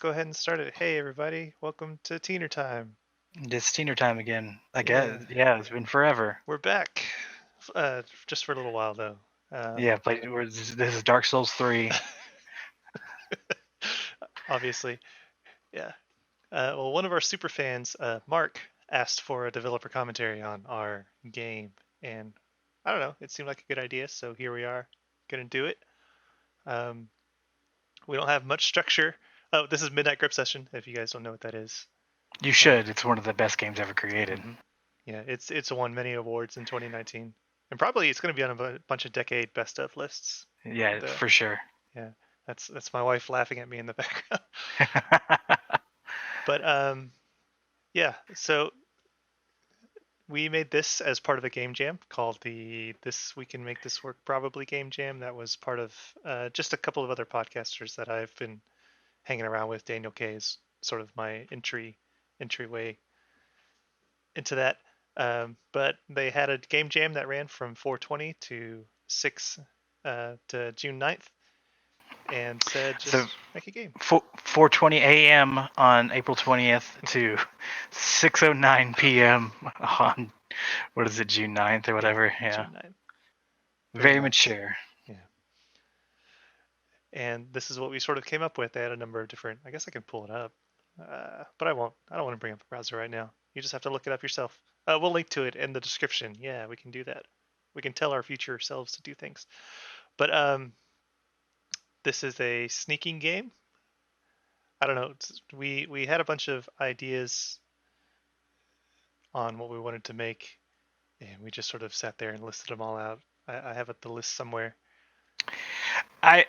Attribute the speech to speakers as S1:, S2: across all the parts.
S1: go ahead and start it. Hey, everybody, welcome to Teener Time.
S2: It's teener time again. I
S1: Yeah,
S2: guess. Yeah, it's been forever.
S1: we're back. Just for a little while though.
S2: Yeah, this is Dark Souls 3.
S1: Obviously, yeah. Well, one of our super fans, Mark, asked for a developer commentary on our game, and I don't know, it seemed like a good idea, so here we are, gonna do it. Um, we don't have much structure. Oh, this is Midnight Grub Session. If you guys don't know what that is.
S2: You
S1: Uh,
S2: should. It's one of the best games ever created.
S1: mhm. Yeah, it's won many awards in 2019, and probably it's going to be on a bunch of decade best of lists.
S2: Yeah,
S1: The
S2: for sure.
S1: Yeah, that's my wife laughing at me in the background. But yeah. So we made this as part of a game jam called the "This We Can Make This Work" probably game jam. That was part of just a couple of other podcasters that I've been hanging around with. Daniel K is sort of my entryway into that. But they had a game jam that ran from 420 to 6 to June 9th and said
S2: So
S1: just make a game.
S2: 4:20 a.m. on April 20th to 6:09 p.m. on what is it, June 9th or
S1: Yeah,
S2: whatever. Yeah.
S1: June 9th. Very
S2: Very
S1: nice.
S2: mature.
S1: Yeah. And this is what we sort of came up with. They had a number of different, I guess I can pull it up, but I won't. I don't want to bring up a browser right now. You just have to look it up yourself. We'll link to it in the description. Yeah, we can do that. We can tell our future selves to do things. But this is a sneaking game. I don't know. We had a bunch of ideas on what we wanted to make, and we just sort of sat there and listed them all out. I have the list somewhere.
S2: I,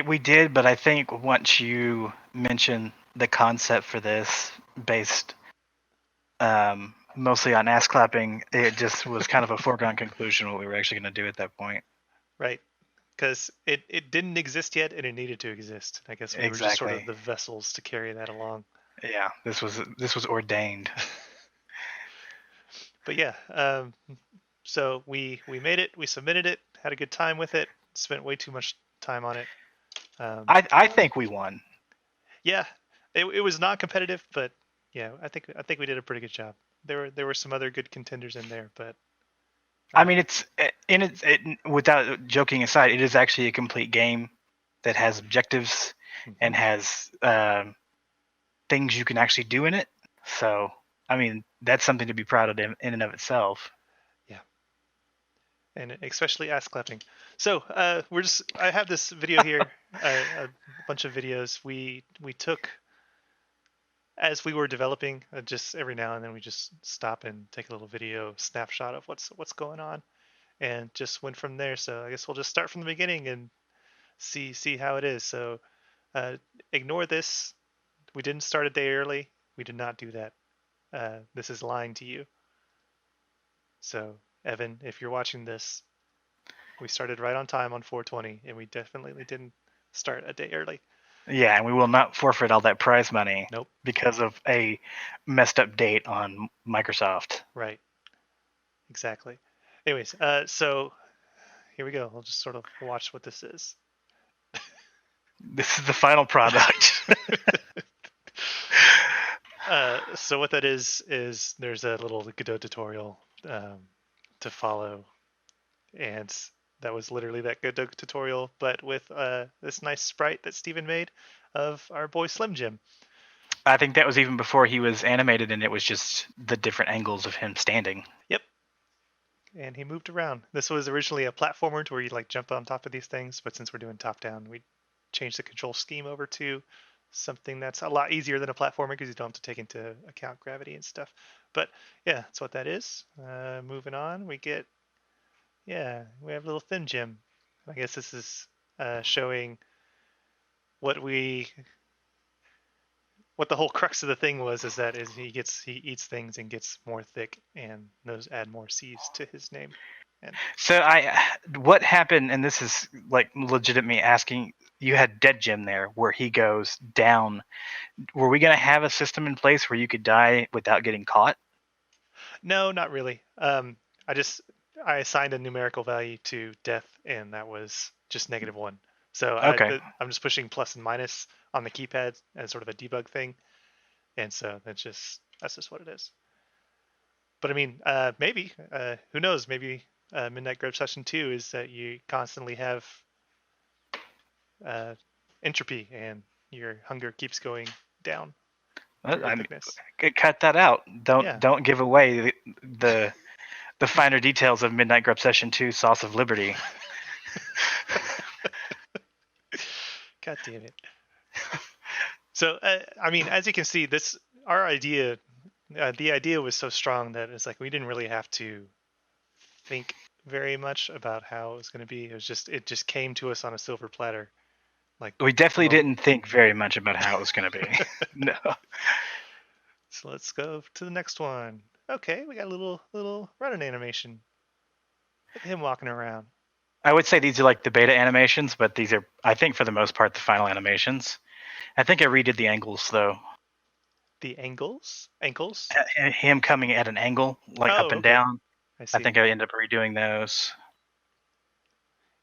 S2: we did, but I think once you mention the concept for this based mostly on ass clapping, it just was kind of a foregone conclusion what we were actually going to do at that point.
S1: Right. Because it didn't exist yet and it needed to exist. I guess we were just sort of
S2: Exactly.
S1: the vessels to carry that along.
S2: Yeah, this was ordained.
S1: But yeah, so we made it, we submitted it, had a good time with it, spent way too much time on it.
S2: I think we won.
S1: Yeah, it was not competitive, but yeah, I think we did a pretty good job. There were some other good contenders in there, but
S2: I mean, it's in it without joking aside, it is actually a complete game that has objectives
S1: mhm.
S2: and has things you can actually do in it. So, I mean, that's something to be proud of in and of itself.
S1: Yeah, and especially ass clapping. So I have this video here, a bunch of videos we took as we were developing. Just every now and then we just stop and take a little video snapshot of what's going on, and just went from there. So I guess we'll just start from the beginning and see how it is. So uh, ignore this. We didn't start a day early. We did not do that. This is lying to you. So Evan, if you're watching this, we started right on time on 420, and we definitely didn't start a day early.
S2: Yeah, and we will not forfeit all that prize money
S1: Nope.
S2: because of a messed up date on Microsoft.
S1: Right. Exactly. Anyways, so here we go. We'll just sort of watch what this is.
S2: This is the final product.
S1: So what that is there's a little Godot tutorial to follow, and that was literally that Godot tutorial, but with this nice sprite that Steven made of our boy Slim Jim.
S2: I think that was even before he was animated, and it was just the different angles of him standing.
S1: Yep. And he moved around. This was originally a platformer to where you like jump on top of these things, but since we're doing top down, we changed the control scheme over to something that's a lot easier than a platformer because you don't have to take into account gravity and stuff. But yeah, that's what that is. Moving on, we get we have little Thin Jim. I guess this is showing what we what the whole crux of the thing was is that is he eats things and gets more thick, and those add more C's to his name. And
S2: So what happened? And this is like legit me asking. You had Dead Jim there, where he goes down. Were we gonna have a system in place where you could die without getting caught?
S1: no, not really. I assigned a numerical value to death, and that was just -1. So
S2: Okay.
S1: I'm just pushing plus and minus on the keypad as sort of a debug thing, and so that's just what it is. But I mean, maybe who knows? Maybe Midnight Grub Session 2 is that you constantly have uh, entropy and your hunger keeps going down for your
S2: I'm
S1: thickness.
S2: cut that out.
S1: Yeah.
S2: Don't give away the finer details of Midnight Grub Session 2 Sauce of Liberty.
S1: God damn it. So I mean, as you can see, our idea, the idea was so strong that it's like we didn't really have to think very much about how it was going to be. It just came to us on a silver platter, like
S2: We
S1: the
S2: definitely
S1: moment.
S2: didn't think very much about how it was going to be. No.
S1: So let's go to the next one. Okay, we got a little running animation. Look at him walking around.
S2: I would say these are like the beta animations, but these are, I think, for the most part, the final animations. I think I redid the angles though.
S1: The ankles.
S2: Him coming at an angle, like
S1: Oh,
S2: up and
S1: okay.
S2: down.
S1: I
S2: I
S1: see.
S2: think I ended up redoing those.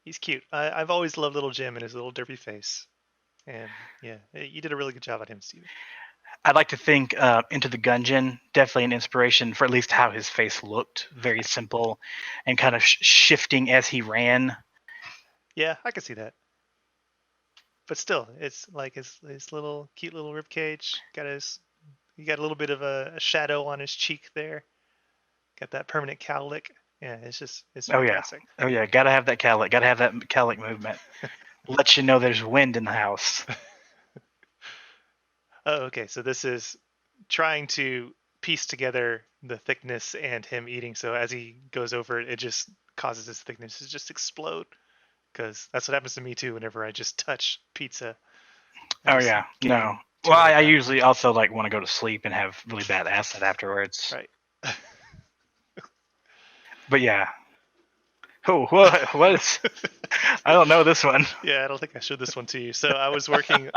S1: He's cute. I've always loved Little Jim and his little derpy face. And yeah, you did a really good job on him, Steven.
S2: I'd like to think Into the Gungeon, definitely an inspiration for at least how his face looked. Very simple and kind of shifting as he ran.
S1: Yeah, I can see that. But still, it's like his little cute little rib cage. He got a little bit of a shadow on his cheek there. Got that permanent cowlick. Yeah, it's
S2: Oh yeah,
S1: fantastic.
S2: oh yeah. Gotta have that cowlick. Gotta have that cowlick movement. Lets you know there's wind in the house.
S1: Oh, okay. So this is trying to piece together the thickness and him eating. So as he goes over it, it just causes his thickness to just explode. Because that's what happens to me too whenever I just touch pizza. I
S2: Oh
S1: just
S2: yeah, no.
S1: gain
S2: Well,
S1: 200
S2: I
S1: pounds.
S2: usually also like want to go to sleep and have really bad acid afterwards.
S1: Right.
S2: But yeah. Oh, what is? I don't know this one.
S1: Yeah, I don't think I showed this one to you. So I was working.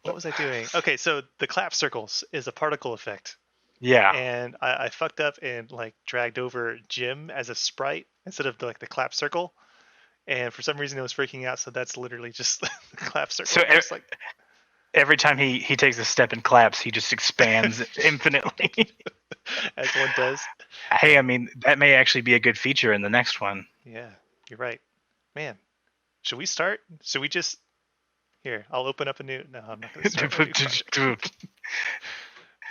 S1: What was I doing? Okay, so the clap circles is a particle effect.
S2: Yeah.
S1: And I fucked up and like dragged over Jim as a sprite instead of the clap circle. And for some reason it was freaking out. So that's literally just the clap
S2: So
S1: circle. Just like,
S2: every time he takes a step and claps, he just expands infinitely.
S1: as one does.
S2: Hey, I mean that may actually be a good feature in the next one.
S1: Yeah, you're right. Man, should we start? Should we just here? I'll open up a new. No, I'm not going to start a new project.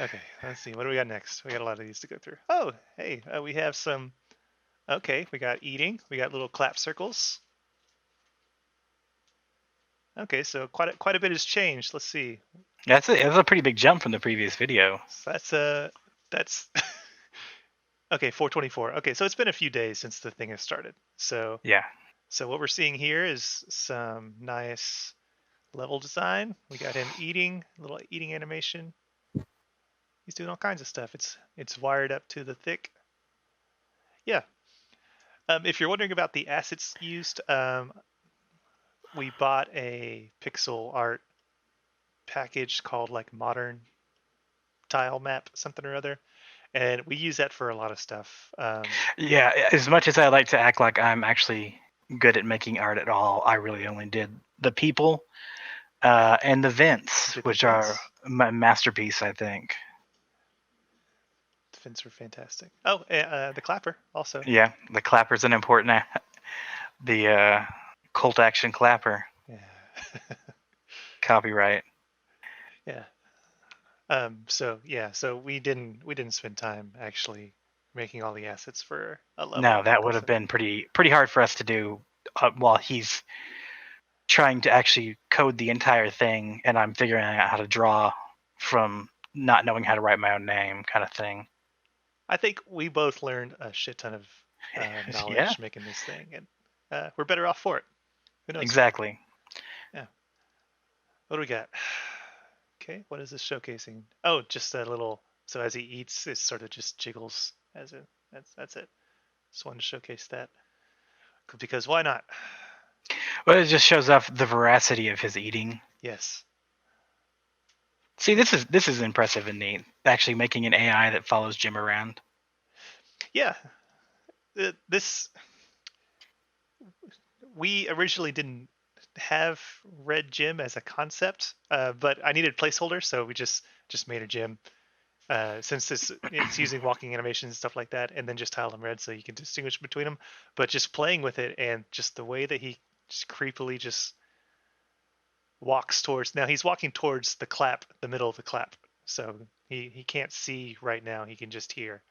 S1: Okay, let's see. What do we got next? We got a lot of these to go through. Oh, hey, we have some. Okay, we got eating. We got little clap circles. Okay, so quite a bit has changed. Let's see.
S2: That's a pretty big jump from the previous video.
S1: So that's okay. 424. Okay, so it's been a few days since the thing has started.
S2: Yeah.
S1: So what we're seeing here is some nice level design. We got him eating, little eating animation. He's doing all kinds of stuff. It's wired up to the thick. Yeah. If you're wondering about the assets used, we bought a pixel art package called like Modern Tile Map something or other, and we use that for a lot of stuff.
S2: Yeah, as much as I like to act like I'm actually good at making art at all, I really only did the people and the vents, which are my masterpiece, I think.
S1: The vents are fantastic. Oh, the clapper also.
S2: Yeah, the clapper's an important, the Colt Action Clapper.
S1: Yeah.
S2: Copyright.
S1: Yeah. So we didn't spend time actually making all the assets for a level
S2: No,
S1: like
S2: that would
S1: this.
S2: have been pretty hard for us to do while he's trying to actually code the entire thing, and I'm figuring out how to draw from not knowing how to write my own name, kind of thing.
S1: I think we both learned a shit ton of
S2: Yeah,
S1: knowledge making this thing, and we're better off for it. Who knows?
S2: exactly.
S1: Yeah. What do we got? Okay, what is this showcasing? Oh, just a little. So as he eats, it sort of just jiggles as it. That's it. Just wanted to showcase that because why not?
S2: Well, it just shows off the veracity of his eating.
S1: Yes.
S2: See, this is impressive and neat. Actually, making an AI that follows Jim around.
S1: Yeah. This we originally didn't have red gym as a concept, but I needed placeholders, so we just made a gym. Since it's using walking animations and stuff like that, and then just tile them red so you can distinguish between them. But just playing with it and just the way that he just creepily just walks towards. Now he's walking towards the clap, the middle of the clap, so he can't see right now. He can just hear.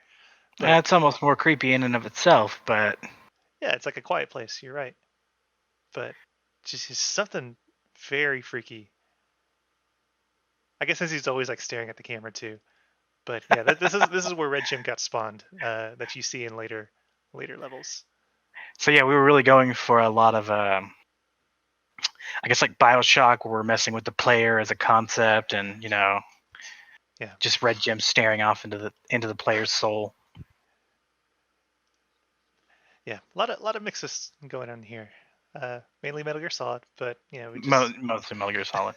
S1: But
S2: That's almost more creepy in and of itself, but
S1: yeah, it's like a quiet place. You're right. But just something very freaky. I guess since he's always like staring at the camera too. But yeah, this is where Red Jim got spawned. That you see in later levels.
S2: so yeah, we were really going for a lot of I guess like Bioshock, where we're messing with the player as a concept, and
S1: Yeah,
S2: just Red Gem staring off into the player's soul.
S1: yeah, a lot of mixes going on here. Mainly Metal Gear Solid, but we just
S2: Mostly Metal Gear Solid.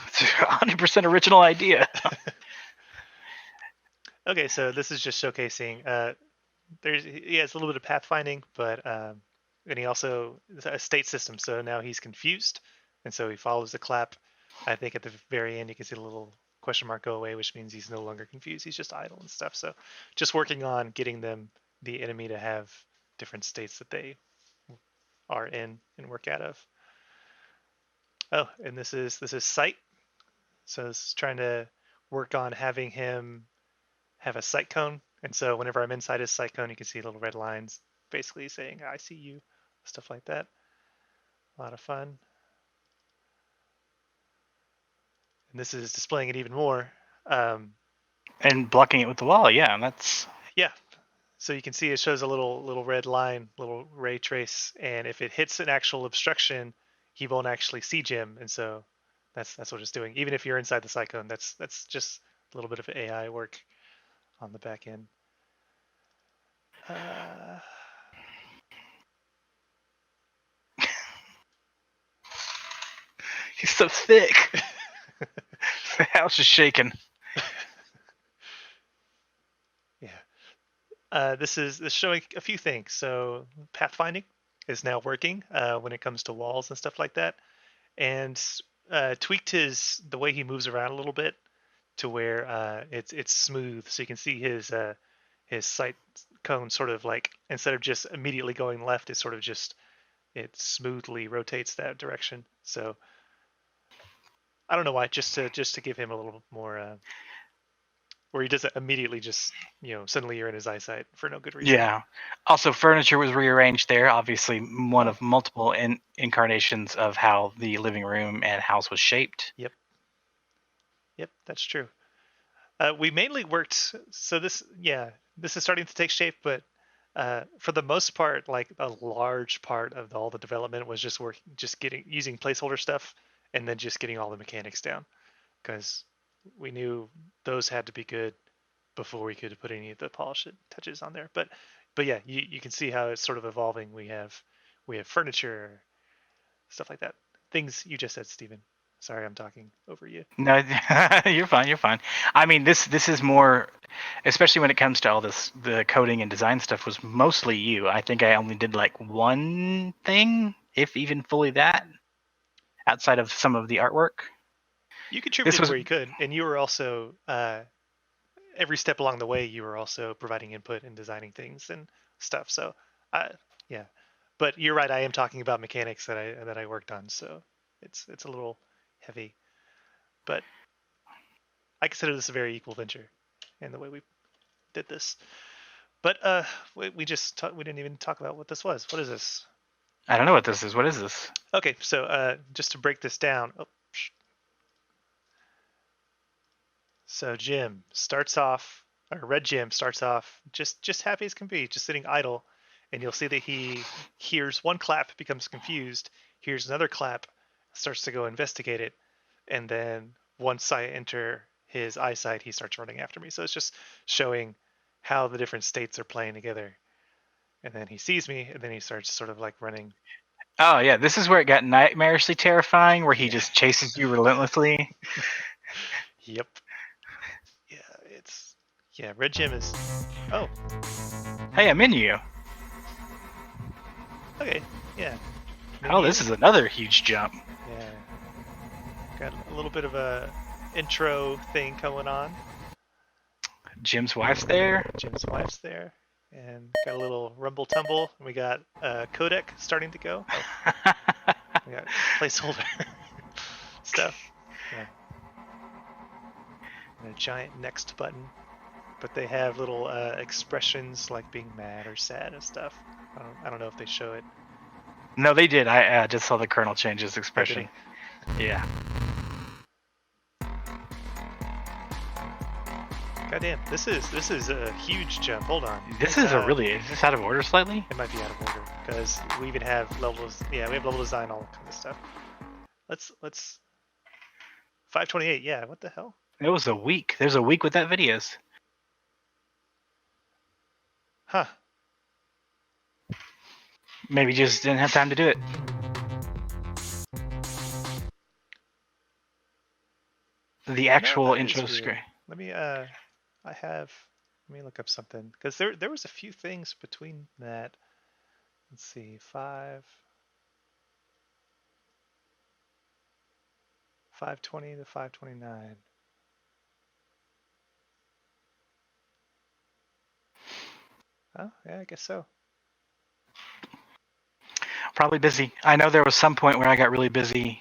S2: It's 100% original idea.
S1: okay. So this is just showcasing. It's a little bit of pathfinding, but and he also a state system. So now he's confused, and so he follows the clap. I think at the very end you can see the little question mark go away, which means he's no longer confused. He's just idle and stuff. So just working on getting the enemy to have different states that they are in and work out of. Oh, and this is sight. So it's trying to work on having him have a sight cone. And so whenever I'm inside his sight cone, you can see little red lines basically saying, I see you, stuff like that. A lot of fun. And this is displaying it even more.
S2: And blocking it with the wall, yeah, that's
S1: Yeah. So you can see it shows a little red line, little ray trace, and if it hits an actual obstruction, he won't actually see Jim, and so that's what it's doing. Even if you're inside the cyclone, that's just a little bit of AI work on the back end.
S2: he's so thick. The house is shaking.
S1: Yeah. This is showing a few things. So pathfinding is now working when it comes to walls and stuff like that, and tweaked the way he moves around a little bit to where it's smooth, so you can see his sight cone sort of like instead of just immediately going left, it's sort of just it smoothly rotates that direction. So I don't know why, just to give him a little more, where he doesn't immediately just suddenly you're in his eyesight for no good reason.
S2: Yeah. Also, furniture was rearranged there. Obviously, one of multiple incarnations of how the living room and house was shaped.
S1: Yep, that's true. We mainly worked. So this is starting to take shape, but for the most part, like a large part of all the development was just using placeholder stuff, and then just getting all the mechanics down, because we knew those had to be good before we could put any of the polish touches on there. But yeah, you can see how it's sort of evolving. We have furniture, stuff like that. Things you just said, Stephen. Sorry, I'm talking over you.
S2: No, you're fine. You're fine. I mean, this is more, especially when it comes to all the coding and design stuff, was mostly you. I think I only did like one thing, if even fully that, outside of some of the artwork.
S1: You
S2: This
S1: contributed
S2: was
S1: where you could, and you were also every step along the way. You were also providing input and designing things and stuff. So, yeah. But you're right. I am talking about mechanics that I worked on. So it's a little heavy, but I consider this a very equal venture in the way we did this. But we we didn't even talk about what this was. What is this?
S2: I don't know what this is. What is this?
S1: Okay, so just to break this down. So Jim starts off, or Red Jim starts off just happy as can be, just sitting idle, and you'll see that he hears one clap, becomes confused, hears another clap, starts to go investigate it, and then once I enter his eyesight, he starts running after me. So it's just showing how the different states are playing together. And then he sees me, and then he starts sort of like running.
S2: Oh yeah, this is where it got nightmarishly terrifying, where he just chases you relentlessly.
S1: Yep. Yeah, Red Jim is. Oh.
S2: Hey, I'm in you.
S1: Okay, yeah.
S2: Oh,
S1: Maybe
S2: this is another huge jump.
S1: yeah. Got a little bit of a intro thing going on.
S2: Jim's wife's there.
S1: Jim's wife's there, and got a little rumble tumble. And we got codec starting to go. Oh, we got placeholder stuff. Yeah, and a giant next button. But they have little expressions like being mad or sad and stuff. I don't know if they show it.
S2: No, they did. I just saw the Colonel change his
S1: Oh, did
S2: expression.
S1: he?
S2: Yeah.
S1: Goddamn, this is a huge jump. Hold on.
S2: This is a really. Is this out of order slightly?
S1: It might be out of order because we even have levels. Yeah, we have level design, all kind of stuff. Let's 528. Yeah, what the hell?
S2: It was a week. There's a week with that videos.
S1: Huh?
S2: Maybe just didn't have time to do it. The actual
S1: No, that
S2: intro
S1: is weird.
S2: screen.
S1: Let me let me look up something because there was a few things between that. Let's see, 520 to 529. Oh, yeah, I guess so.
S2: Probably busy. I know there was some point where I got really busy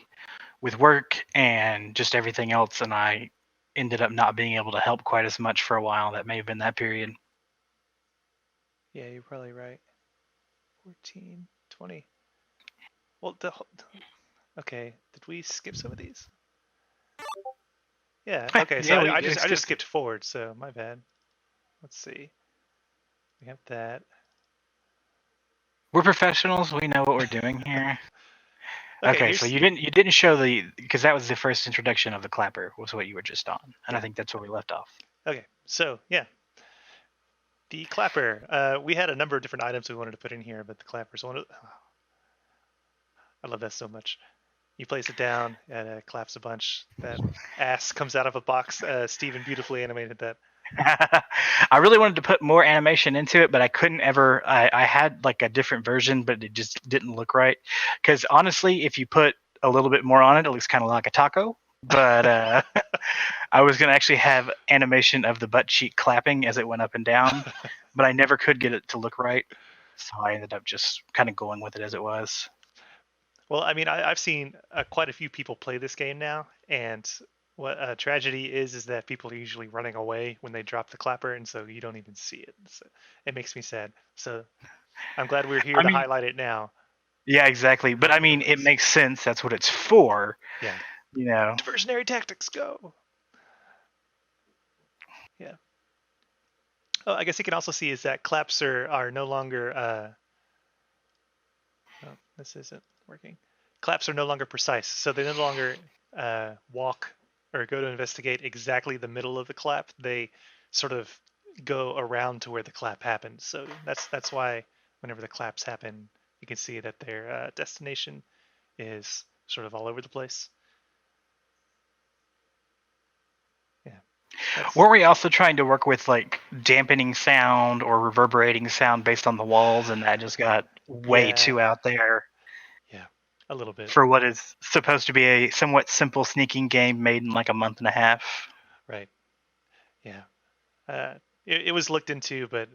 S2: with work and just everything else, and I ended up not being able to help quite as much for a while. That may have been that period.
S1: Yeah, you're probably right. 14, 20. Well, okay. Did we skip some of these? Yeah. Okay. So
S2: Yeah,
S1: I just skipped forward. So my bad. Let's see. We have that.
S2: We're professionals. We know what we're doing here.
S1: Okay.
S2: Okay, so you didn't show the, because that was the first introduction of the clapper, was what you were just on, and
S1: Yeah.
S2: I think that's where we left off.
S1: Okay. So yeah, the clapper. We had a number of different items we wanted to put in here, but the clapper's one of. Oh, I love that so much. You place it down and it claps a bunch. That ass comes out of a box. Steven beautifully animated that.
S2: I really wanted to put more animation into it, but I couldn't ever. I had like a different version, but it just didn't look right. Because honestly, if you put a little bit more on it, it looks kind of like a taco. But I was going to actually have animation of the butt cheek clapping as it went up and down, but I never could get it to look right. So I ended up just kind of going with it as it was.
S1: Well, I mean, I've seen quite a few people play this game now, and what a tragedy is that people are usually running away when they drop the clapper, and so you don't even see it. So it makes me sad. So I'm glad we're here
S2: I
S1: to
S2: mean,
S1: highlight it now.
S2: yeah, exactly. But I mean, it makes sense. That's what it's for.
S1: Yeah.
S2: You know.
S1: Diversionary tactics, go. Yeah. Oh, I guess you can also see is that claps are no longer. Oh, this isn't working. Claps are no longer precise, so they no longer walk or go to investigate exactly the middle of the clap. They sort of go around to where the clap happens. So that's why whenever the claps happen, you can see that their destination is sort of all over the place. Yeah.
S2: Weren't we also trying to work with like dampening sound or reverberating sound based on the walls, and that just got way too out there
S1: Yeah, a little bit.
S2: for what is supposed to be a somewhat simple sneaking game made in like a month and a half?
S1: Right. Yeah. It was looked into, but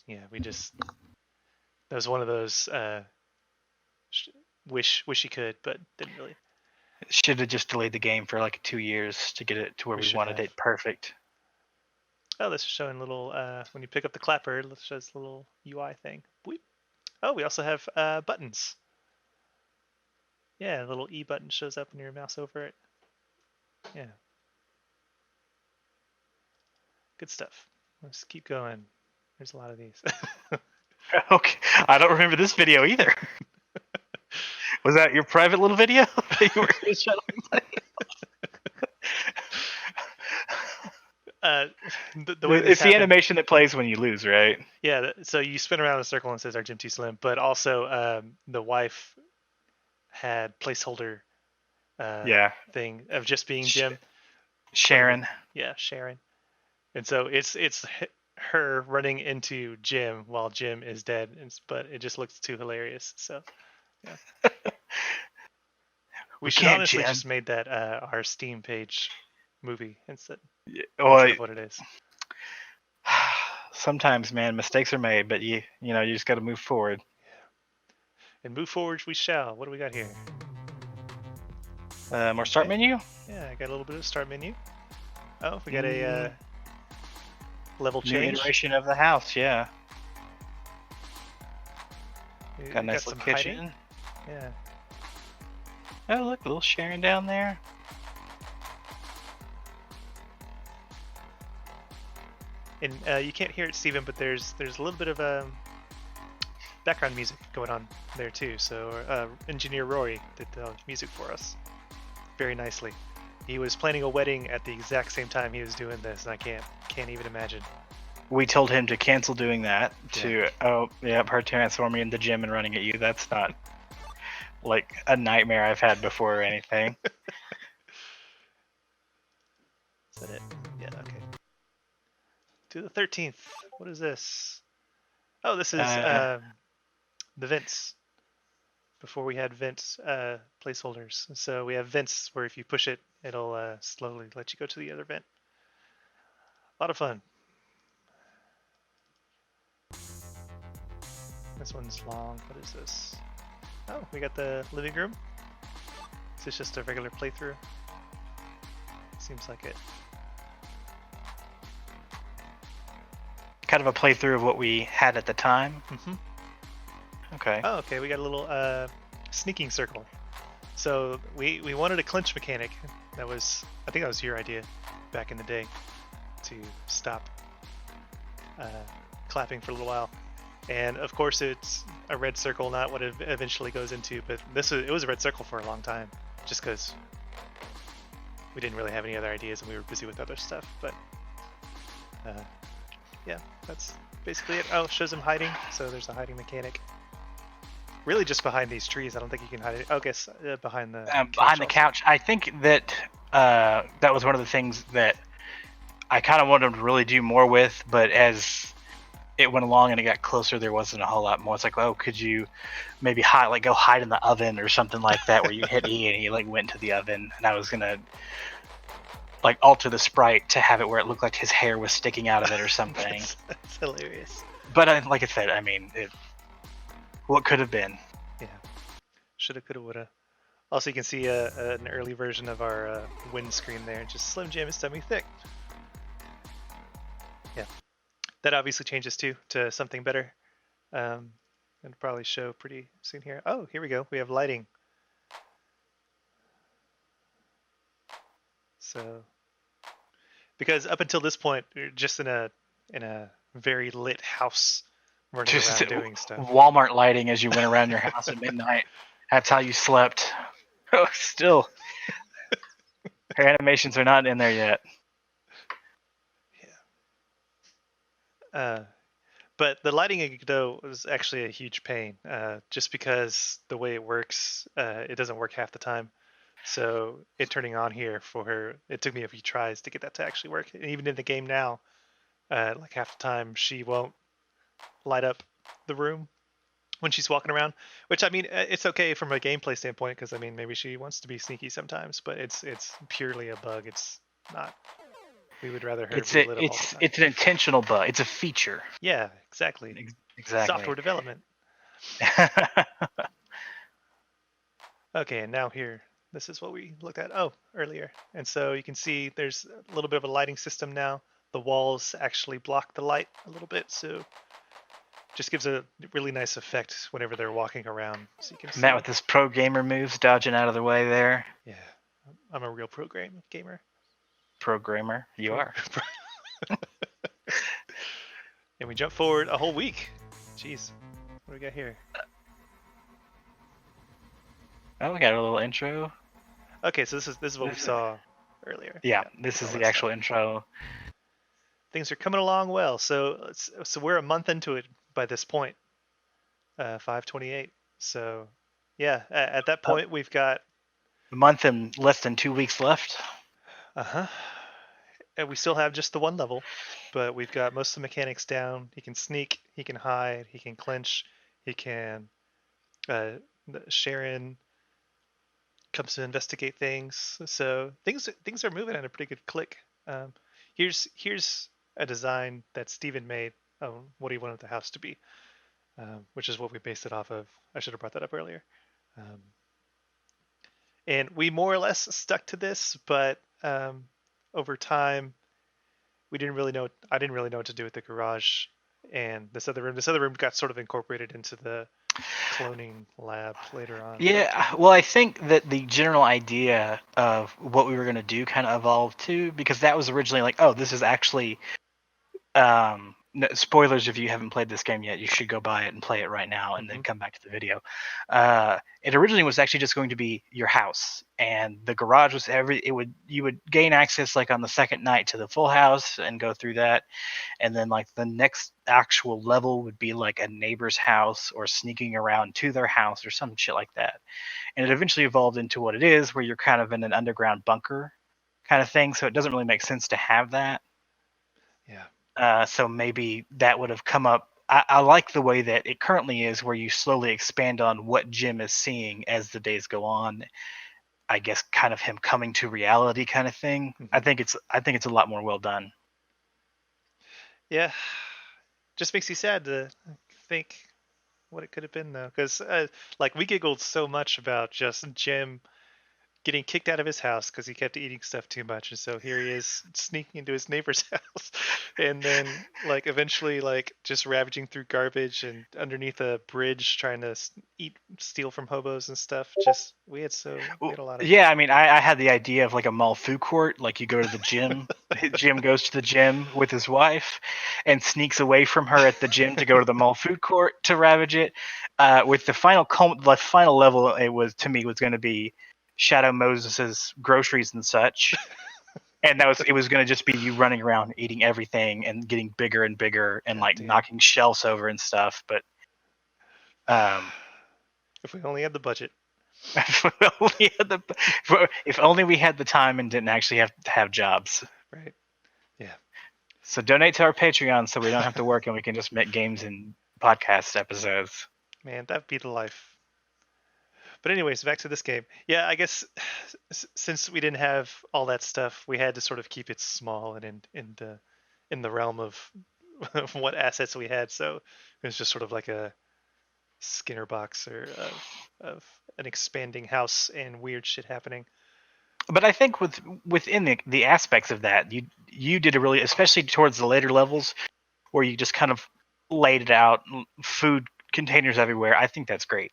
S1: yeah, we just that was one of those wish you could, but didn't really.
S2: Should have just delayed the game for like 2 years to get it to where we
S1: Should
S2: wanted
S1: have.
S2: it perfect.
S1: Oh, this is showing little when you pick up the clapper, it shows the little UI thing. Boop. Oh, we also have buttons. Yeah, a little E button shows up when your mouse over it. Yeah. Good stuff. Let's keep going. There's a lot of these.
S2: Okay, I don't remember this video either. Was that your private little video that you were showing?
S1: The way this
S2: It's the
S1: happened.
S2: animation that plays when you lose, right?
S1: Yeah, so you spin around in a circle and it says our gym too slim, but also the wife had placeholder
S2: Yeah.
S1: thing of just being Jim.
S2: Sharon.
S1: Yeah, Sharon. And so it's her running into Jim while Jim is dead, but it just looks too hilarious. So yeah, we
S2: We
S1: should
S2: can't,
S1: honestly
S2: Jim.
S1: just made that our Steam page movie instead
S2: Well,
S1: of what it is.
S2: sometimes, man, mistakes are made, but you just got to move forward.
S1: And move forward we shall. What do we got here?
S2: More start
S1: Okay.
S2: menu.
S1: Yeah, I got a little bit of start menu. Oh, we got
S2: Mm,
S1: a level
S2: new
S1: change.
S2: iteration of the house. Yeah,
S1: We
S2: got a
S1: got
S2: nice
S1: some
S2: little
S1: hiding.
S2: kitchen.
S1: Yeah.
S2: Oh, look, a little sharing down there.
S1: And you can't hear it, Steven, but there's a little bit of background music going on there too. So engineer Rory did the music for us very nicely. He was planning a wedding at the exact same time he was doing this, and I can't even imagine.
S2: We told him to cancel doing that. Her transforming into Jim and running at you. That's not like a nightmare I've had before or anything.
S1: Is that it? Yeah. Okay. To the 13th. What is this? Oh, this is the vents. Before we had vent placeholders. So we have vents where if you push it, it'll slowly let you go to the other vent. A lot of fun. This one's long. What is this? Oh, we got the living room. Is this just a regular playthrough? Seems like it.
S2: Kind of a playthrough of what we had at the time.
S1: Mm-hmm.
S2: Okay.
S1: Oh, okay. We got a little sneaking circle. So we wanted a clinch mechanic. I think that was your idea back in the day to stop clapping for a little while. And of course, it's a red circle, not what it eventually goes into. But it was a red circle for a long time, just because we didn't really have any other ideas and we were busy with other stuff. But yeah, that's basically it. Oh, it shows him hiding, so there's a hiding mechanic. Really, just behind these trees. I don't think you can hide it. Oh, I guess behind the
S2: behind the couch. I think that that was one of the things that I kind of wanted to really do more with, but as it went along and it got closer, there wasn't a whole lot more. It's like, oh, could you maybe go hide in the oven or something like that, where you hit E and he like went to the oven, and I was gonna like alter the sprite to have it where it looked like his hair was sticking out of it or something.
S1: That's hilarious.
S2: But like I said, I mean, what could have been.
S1: Yeah, shoulda, coulda, woulda. Also, you can see an early version of our windscreen there. Just Slim Jim is tummy thick. Yeah, that obviously changes too to something better. It'll probably show pretty soon here. Oh, here we go. We have lighting. So, because up until this point, we're just in a very lit house, running
S2: Just
S1: around doing stuff.
S2: Walmart lighting as you went around your house at midnight. That's how you slept. Oh, still, her animations are not in there yet.
S1: Yeah. But the lighting though was actually a huge pain, just because the way it works, it doesn't work half the time. So it turning on here for her, it took me a few tries to get that to actually work. And even in the game now, like half the time she won't light up the room when she's walking around. Which I mean, it's okay from a gameplay standpoint because I mean maybe she wants to be sneaky sometimes, but it's purely a bug. It's not. We would rather her be lit up all the time.
S2: It's an intentional bug. It's a feature.
S1: Yeah, exactly.
S2: Exactly.
S1: Software development. Okay, and now here, this is what we looked at earlier. And so you can see there's a little bit of a lighting system now. The walls actually block the light a little bit, so just gives a really nice effect whenever they're walking around. So you can see.
S2: Matt with his pro gamer moves, dodging out of the way there.
S1: Yeah, I'm a real gamer.
S2: Programmer, you are.
S1: And we jump forward a whole week. Jeez, what do we got here?
S2: Oh, we got a little intro.
S1: Okay, so this is what we saw earlier.
S2: Yeah, this is the actual intro.
S1: Things are coming along well. So we're a month into it by this point. 5/28. So yeah, at that point we've got
S2: a month and less than 2 weeks left.
S1: Uh-huh. and we still have just the one level, but we've got most of the mechanics down. He can sneak, he can hide, he can clinch, he can. Uh, Sharon comes to investigate things, so things are moving at a pretty good click. Um, here's a design that Steven made of what he wanted the house to be, which is what we based it off of. I should have brought that up earlier. Um, and we more or less stuck to this, but over time we didn't really know. I didn't really know what to do with the garage and this other room. This other room got sort of incorporated into the cloning lab later on.
S2: Yeah, well, I think that the general idea of what we were going to do kind of evolved too, because that was originally like, oh, this is actually spoilers if you haven't played this game yet, you should go buy it and play it right now and then come back to the video. It originally was actually just going to be your house, and the garage was you would gain access like on the second night to the full house and go through that, and then like the next actual level would be like a neighbor's house or sneaking around to their house or some shit like that. And it eventually evolved into what it is, where you're kind of in an underground bunker kind of thing, so it doesn't really make sense to have that.
S1: Yeah.
S2: So maybe that would have come up. I like the way that it currently is, where you slowly expand on what Jim is seeing as the days go on. I guess kind of him coming to reality, kind of thing.
S1: Mm-hmm.
S2: I think it's a lot more well done.
S1: Yeah. Just makes you sad to think what it could have been though, because like we giggled so much about just Jim getting kicked out of his house because he kept eating stuff too much, and so here he is sneaking into his neighbor's house, and then like eventually like just ravaging through garbage and underneath a bridge trying to steal from hobos and stuff. Just we had a lot of.
S2: Yeah, I mean, I had the idea of like a mall food court. Like you go to the gym, Jim goes to the gym with his wife, and sneaks away from her at the gym to go to the mall food court to ravage it. With the final level, it was to me was going to be Shadow Moses's groceries and such, and it was going to just be you running around eating everything and getting bigger and bigger and
S1: God
S2: like
S1: damn.
S2: knocking shelves over and stuff. But
S1: If we only had the budget.
S2: if if only we had the time and didn't actually have to have jobs.
S1: Right. Yeah.
S2: So donate to our Patreon so we don't have to work and we can just make games and podcast episodes.
S1: Man, that'd be the life. But anyways, back to this game. Yeah, I guess since we didn't have all that stuff, we had to sort of keep it small and in the realm of what assets we had. So it was just sort of like a Skinner box or of an expanding house and weird shit happening.
S2: But I think within the aspects of that, you did a really, especially towards the later levels, where you just kind of laid it out, food containers everywhere. I think that's great.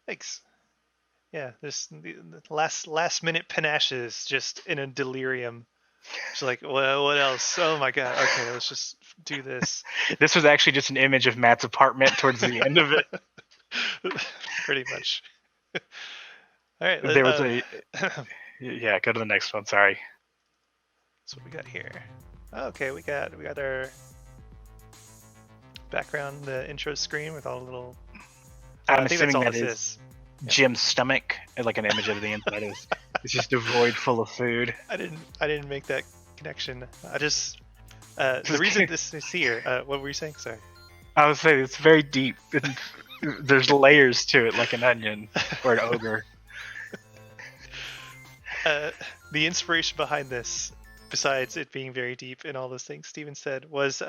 S1: Thanks. Yeah, there's the last minute panaches just in a delirium. It's like, well, what else? Oh my god. Okay, let's just do this.
S2: This was actually just an image of Matt's apartment towards the end of it.
S1: Pretty much. All right.
S2: There was yeah. Go to the next one. Sorry.
S1: That's what we got here. Okay, we got our background, the intro screen with all the little.
S2: I'm
S1: I think that's
S2: assuming
S1: all
S2: that
S1: this
S2: is
S1: is.
S2: Jim's stomach, like an image of the inside is. It's just a void full of food.
S1: I didn't make that connection. I just the reason this is here. What were you saying? Sorry.
S2: I would say it's very deep. There's layers to it, like an onion or an ogre.
S1: The inspiration behind this, besides it being very deep and all those things Steven said, was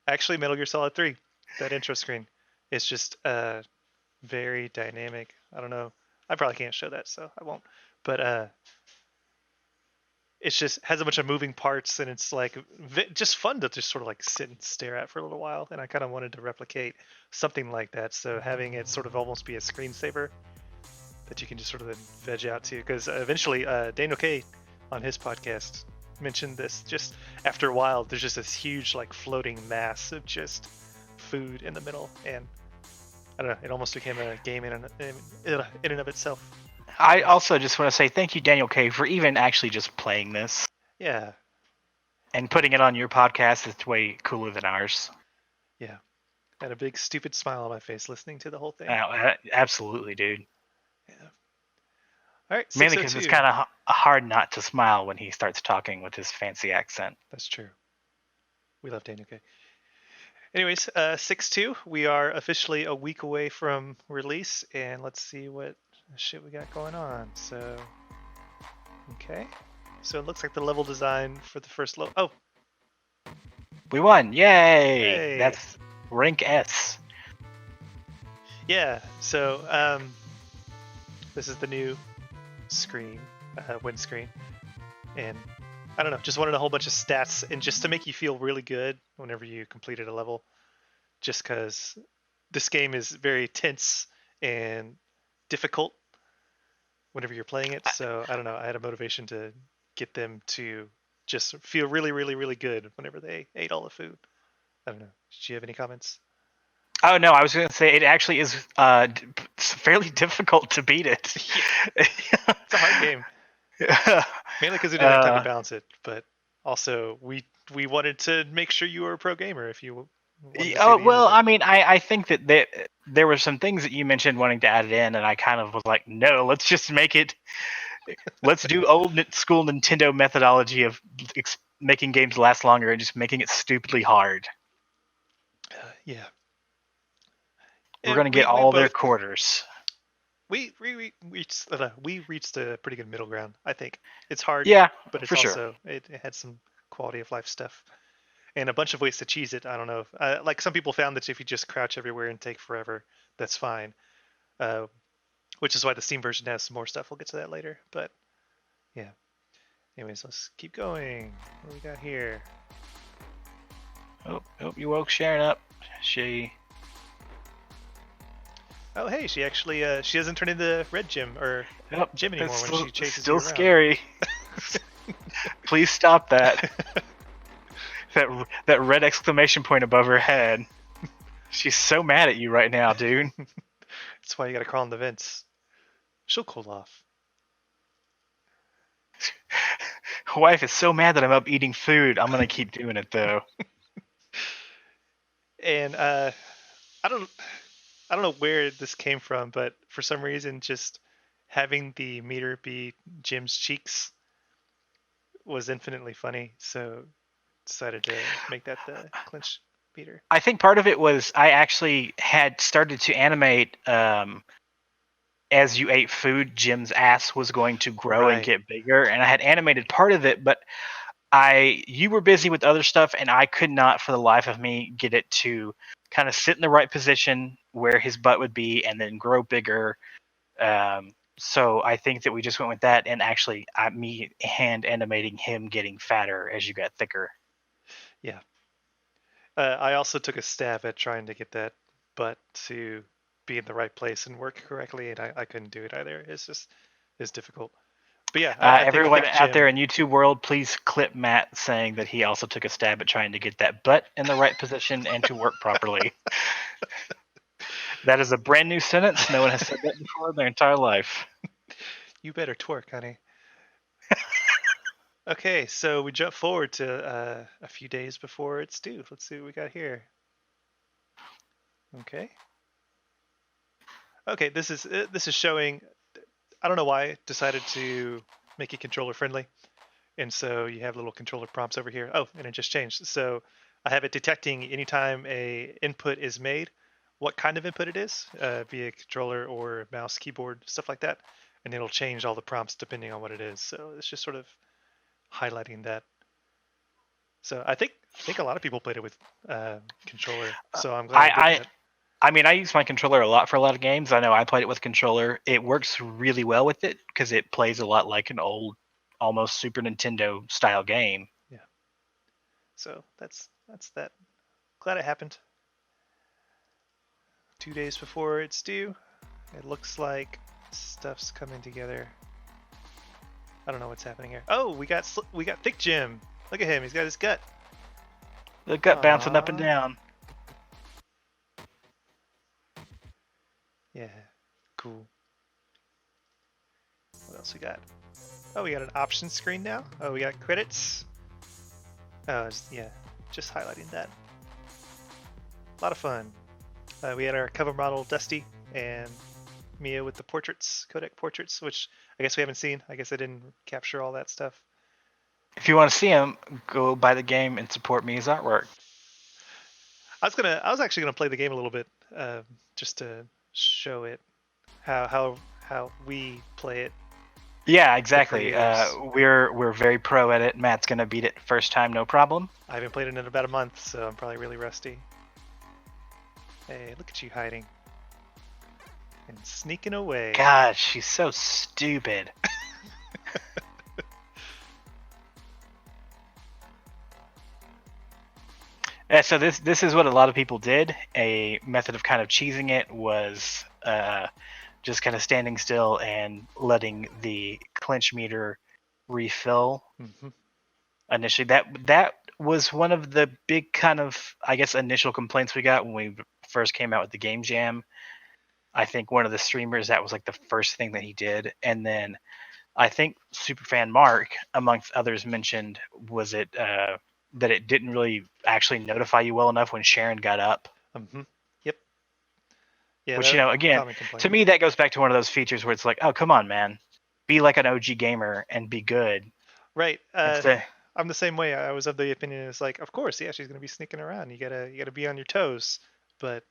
S1: actually Metal Gear Solid 3. That intro screen is just very dynamic. I don't know. I probably can't show that, so I won't. But it's just has a bunch of moving parts, and it's like just fun to just sort of like sit and stare at for a little while. And I kind of wanted to replicate something like that. So having it sort of almost be a screensaver that you can just sort of then veg out to, because eventually Daniel K on his podcast mentioned this. Just after a while, there's just this huge like floating mass of just food in the middle, and I don't know. It almost became a game in and of itself.
S2: I also just want to say thank you, Daniel K, for even actually just playing this
S1: Yeah,
S2: and putting it on your podcast. It's way cooler than ours.
S1: yeah. And a big stupid smile on my face listening to the whole thing.
S2: Absolutely, dude.
S1: Yeah. All right,
S2: Mainly because it's
S1: 602.
S2: kind of hard not to smile when he starts talking with his fancy accent.
S1: That's true. We love Daniel K. Anyways, 6-2. We are officially a week away from release, and let's see what shit we got going on. So, okay. So it looks like the level design for the first level. Oh,
S2: We won! Yay!
S1: hey.
S2: That's rank S.
S1: Yeah. So, this is the new screen, win screen, and I don't know, just wanted a whole bunch of stats, and just to make you feel really good whenever you completed a level, just because this game is very tense and difficult whenever you're playing it. So I don't know, I had a motivation to get them to just feel really, really, really good whenever they ate all the food. I don't know. Did you have any comments?
S2: Oh no, I was going to say it actually is fairly difficult to beat it.
S1: It's a hard game. Mainly because we didn't have time to balance it, but also we wanted to make sure you were a pro gamer if you wanted to see
S2: Oh
S1: the end of
S2: well,
S1: it.
S2: I mean, I think that there were some things that you mentioned wanting to add it in, and I kind of was like, no, let's just make it. Let's do old school Nintendo methodology of making games last longer and just making it stupidly hard.
S1: Yeah.
S2: We're
S1: And
S2: gonna get
S1: we
S2: all their
S1: both
S2: quarters.
S1: we reached a pretty good middle ground. I think it's hard,
S2: Yeah,
S1: but it's
S2: for sure.
S1: also it had some quality of life stuff and a bunch of ways to cheese it. I don't know. Like some people found that if you just crouch everywhere and take forever, that's fine. Uh, which is why the Steam version has some more stuff. We'll get to that later. But yeah. Anyways, let's keep going. What do we got here?
S2: Oh, you woke Sharon up.
S1: Oh, hey, she actually she doesn't turn into Red Jim or Jim anymore when she chases
S2: still
S1: you around.
S2: scary. Please stop that. that red exclamation point above her head. She's so mad at you right now, dude.
S1: That's why you gotta crawl in the vents. She'll cool off.
S2: Wife is so mad that I'm up eating food. I'm gonna keep doing it though.
S1: And I don't know where this came from, but for some reason, just having the meter be Jim's cheeks was infinitely funny. So decided to make that the clinch meter.
S2: I think part of it was I actually had started to animate as you ate food, Jim's ass was going to grow and
S1: Right.
S2: get bigger, and I had animated part of it, but you were busy with other stuff, and I could not for the life of me get it to kind of sit in the right position where his butt would be and then grow bigger. So I think that we just went with that, and actually me hand animating him getting fatter as you got thicker.
S1: Yeah. I also took a stab at trying to get that butt to be in the right place and work correctly, and I couldn't do it either. It's difficult. But yeah, I think
S2: Everyone
S1: Thick
S2: out there
S1: Jim.
S2: in YouTube world, please clip Matt saying that he also took a stab at trying to get that butt in the right position and to work properly. That is a brand new sentence. No one has said that before in their entire life.
S1: You better twerk, honey. Okay, so we jump forward to a few days before it's due. Let's see what we got here. Okay. Okay, this is showing. I don't know why I decided to make it controller friendly, and so you have little controller prompts over here. Oh, and it just changed. So I have it detecting anytime a input is made, what kind of input it is, via controller or mouse, keyboard, stuff like that, and it'll change all the prompts depending on what it is. So it's just sort of highlighting that. So I think a lot of people played it with controller. So I'm glad I did that.
S2: I mean, I use my controller a lot for a lot of games. I know I played it with controller. It works really well with it because it plays a lot like an old, almost Super Nintendo style game.
S1: Yeah. So that's that. Glad it happened. 2 days before it's due. It looks like stuff's coming together. I don't know what's happening here. Oh, we got Thick Jim. Look at him. He's got his gut.
S2: The gut bouncing up and down.
S1: Yeah, cool. What else we got? Oh, we got an option screen now. Oh, we got credits. Oh, yeah, just highlighting that. A lot of fun. We had our cover model Dusty, and Mia with the portraits, codec portraits, which I guess we haven't seen. I guess I didn't capture all that stuff.
S2: If you want to see him, go buy the game and support me as artwork.
S1: I was actually gonna play the game a little bit, just to show it how we play it,
S2: Yeah,
S1: the
S2: exactly.
S1: creators.
S2: We're very pro at it. Matt's gonna beat it first time, no problem.
S1: I haven't played it in about a month, so I'm probably really rusty. Hey, look at you hiding and sneaking away.
S2: God, she's so stupid. So this is what a lot of people did. A method of kind of cheesing it was just kind of standing still and letting the clinch meter refill.
S1: Mm-hmm.
S2: Initially, that was one of the big kind of, I guess, initial complaints we got when we first came out with the game jam. I think one of the streamers, that was like the first thing that he did, and then I think Superfan Mark, amongst others, mentioned was it that it didn't really actually notify you well enough when Sharon got up.
S1: Mm-hmm. Yep. Yeah,
S2: Which,
S1: that
S2: again,
S1: common complaint.
S2: to me that goes back to one of those features where it's like, oh, come on, man, be like an OG gamer and be good.
S1: Right.
S2: Instead,
S1: I'm the same way. I was of the opinion it's like, of course, yeah, she's gonna be sneaking around. You gotta be on your toes. But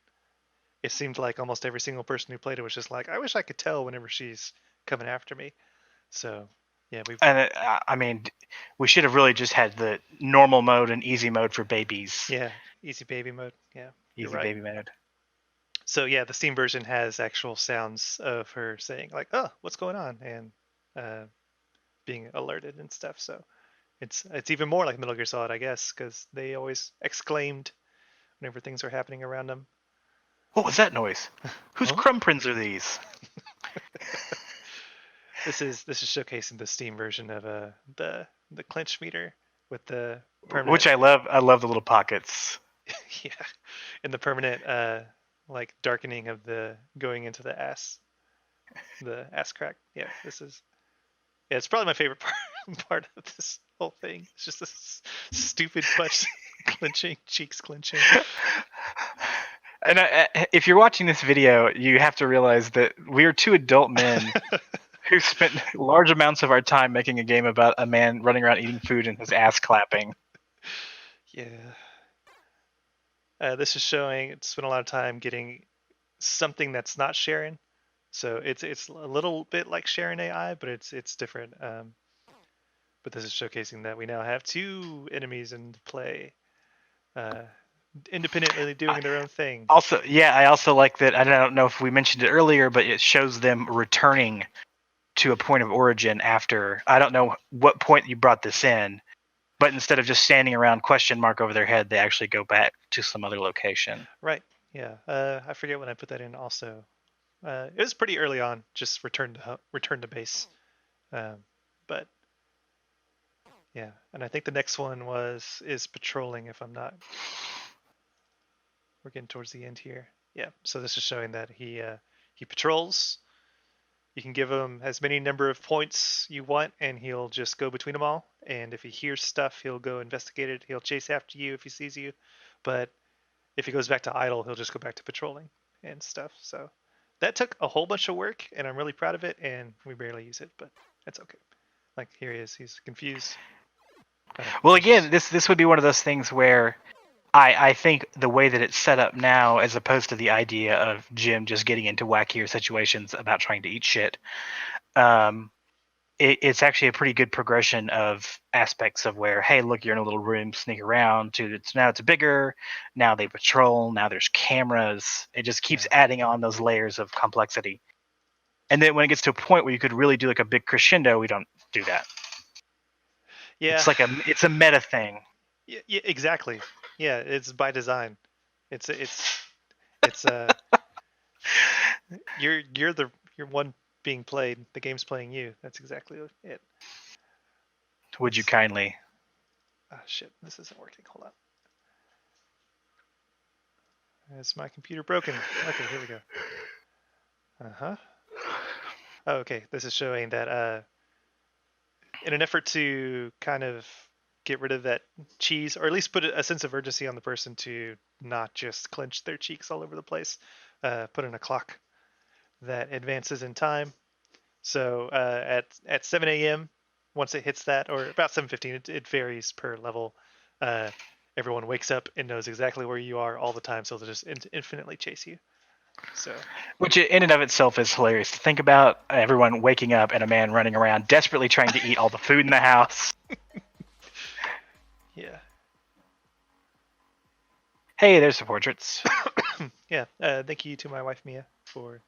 S1: it seemed like almost every single person who played it was just like, I wish I could tell whenever she's coming after me. So yeah, we
S2: and I mean, we should have really just had the normal mode and easy mode for babies.
S1: yeah, easy baby mode. Yeah, you're
S2: Easy
S1: right.
S2: baby mode.
S1: So yeah, the Steam version has actual sounds of her saying like, "Oh, what's going on?" and uh, being alerted and stuff. So it's even more like Metal Gear Solid, I guess, because they always exclaimed whenever things are happening around them.
S2: What was that noise? Whose
S1: Huh?
S2: crumb prints are these?
S1: This is showcasing the Steam version of the clinch meter with the permanent
S2: Which I love. I love the little pockets.
S1: yeah, and the permanent like darkening of the going into the ass crack. Yeah, yeah, it's probably my favorite part of this whole thing. It's just this stupid butt clenching, cheeks clenching.
S2: And if you're watching this video, you have to realize that we are two adult men who spent large amounts of our time making a game about a man running around eating food and his ass clapping.
S1: Yeah. This is showing it spent a lot of time getting something that's not Sharon. So it's a little bit like Sharon AI, but it's different. But this is showcasing that we now have two enemies in play, uh, independently doing their own thing.
S2: Also, yeah, I also like that. I don't know if we mentioned it earlier, but it shows them returning to a point of origin after. I don't know what point you brought this in, but instead of just standing around question mark over their head, they actually go back to some other location.
S1: Right. Yeah. I forget when I put that in. Also, it was pretty early on. Just return to base. Um, but yeah, and I think the next one is patrolling. If I'm not, we're getting towards the end here. Yeah. So this is showing that he patrols. You can give him as many number of points you want, and he'll just go between them all. And if he hears stuff, he'll go investigate it. He'll chase after you if he sees you. But if he goes back to idle, he'll just go back to patrolling and stuff. So that took a whole bunch of work, and I'm really proud of it. And we barely use it, but that's okay. Like here he is. He's confused.
S2: Well, again, this would be one of those things where I think the way that it's set up now, as opposed to the idea of Jim just getting into wackier situations about trying to eat shit, it's actually a pretty good progression of aspects of where, hey, look, you're in a little room, sneak around, to now it's bigger, now they patrol, now there's cameras. It just keeps adding on those layers of complexity. And then when it gets to a point where you could really do like a big crescendo, we don't do that.
S1: Yeah.
S2: It's a meta thing.
S1: Yeah, exactly. Yeah, it's by design. It's you're one being played. The game's playing you. That's exactly it.
S2: Would you kindly?
S1: Oh shit, this isn't working. Hold on. Is my computer broken? Okay, here we go. Uh-huh. Oh, okay, this is showing that in an effort to kind of get rid of that cheese, or at least put a sense of urgency on the person to not just clench their cheeks all over the place, put in a clock. that advances in time. So at 7 a.m., once it hits that, or about 7:15, it varies per level. Everyone wakes up and knows exactly where you are all the time, so they'll just infinitely chase you. So,
S2: which in and of itself is hilarious to think about. Everyone waking up and a man running around desperately trying to eat all the food in the house.
S1: yeah.
S2: Hey, there's the portraits.
S1: Yeah. Thank you to my wife Mia for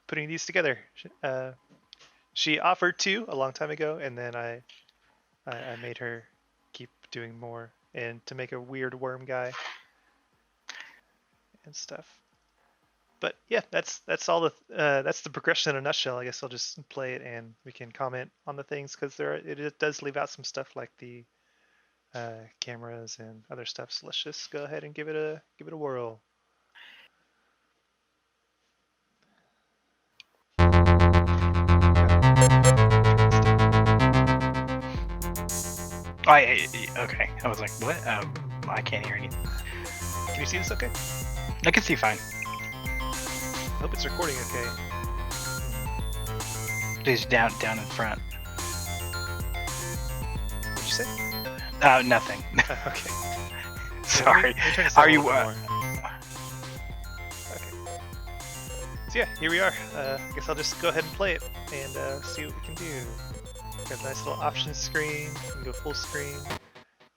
S1: putting these together. She offered to a long time ago, and then I made her keep doing more and to make a weird worm guy and stuff. But yeah, that's all that's the progression in a nutshell. I guess I'll just play it and we can comment on the things because it does leave out some stuff like the cameras and other stuff. So let's just go ahead and give it a whirl.
S2: Okay. I was like, what? I can't hear anything.
S1: Can you see this okay?
S2: I can see fine.
S1: I hope it's recording okay.
S2: It's down in front.
S1: What'd you say?
S2: Nothing.
S1: Okay.
S2: Sorry.
S1: Are
S2: you?
S1: Okay. So yeah, here we are. I guess I'll just go ahead and play it and see what we can do. Got a nice little options screen. You can go full screen.